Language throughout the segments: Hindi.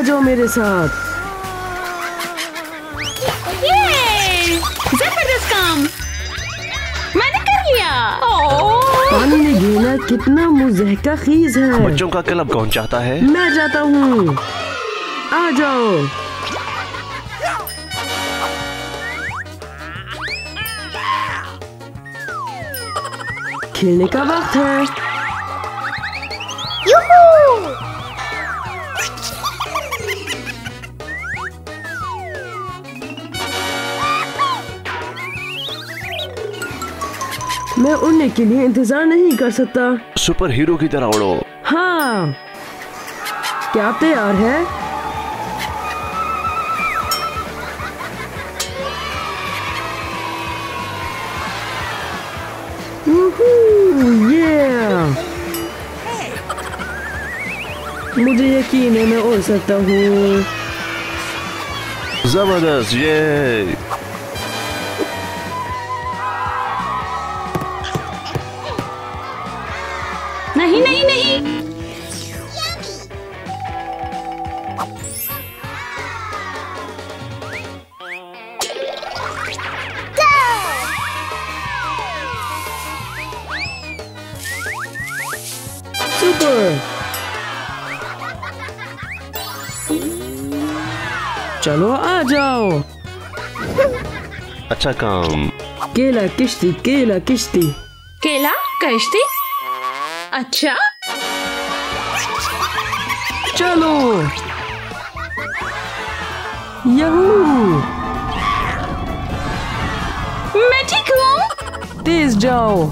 जाओ मेरे साथ। जबरदस्त काम, मैंने कर लिया। पानी में गिरना कितना मुज़हका खीज है। बच्चों का क्लब कौन चाहता है? मैं जाता हूँ, आ जाओ। खेलने का वक्त है। मैं उड़ने के लिए इंतजार नहीं कर सकता। सुपर हीरो की तरह उड़ो। हाँ, क्या आप तैयार है? मुझे यकीन है मैं उड़ सकता हूँ। जबरदस्त, ये नहीं नहीं नहीं, सुपर। चलो आ जाओ। अच्छा काम। केला किश्ती, केला किश्ती। केला कश्ती, अच्छा चलो। यहू, मैं ठीक हूँ। तेज जाओ।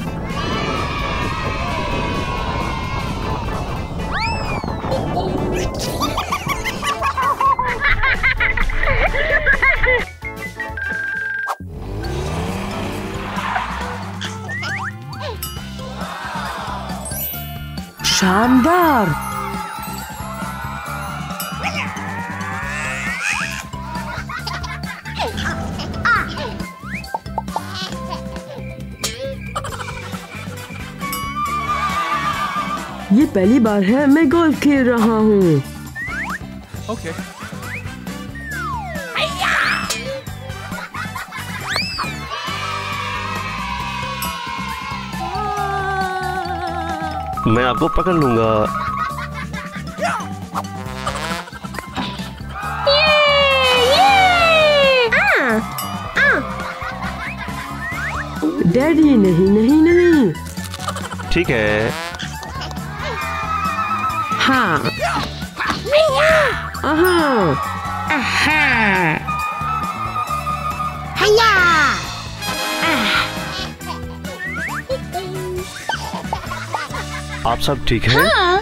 शानदार। ये पहली बार है मैं गोल्फ खेल रहा हूँ। Okay. मैं आपको पकड़ लूंगा। डैडी नहीं नहीं नहीं। ठीक है। हाँ, आप सब ठीक है? हाँ।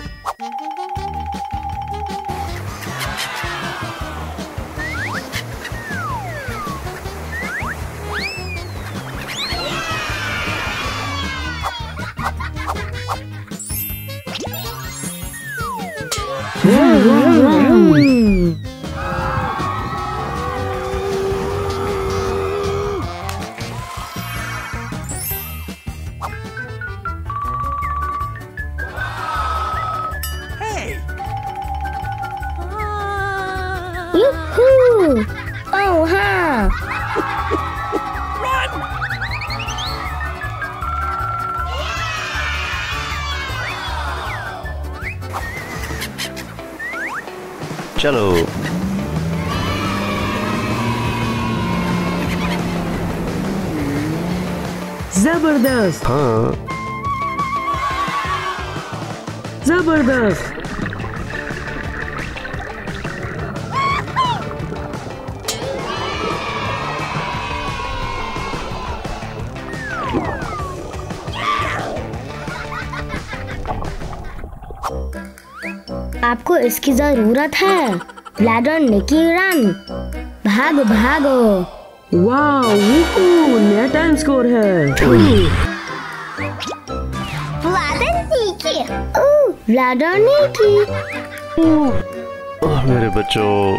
Oh, हाँ। चलो। जबरदस्त। हाँ, जबरदस्त। आपको इसकी जरूरत है। ब्लैड और निकी रन, भागो भागो। वाह, नया टाइम स्कोर है। ब्लैड और निकी। ओह मेरे बच्चों।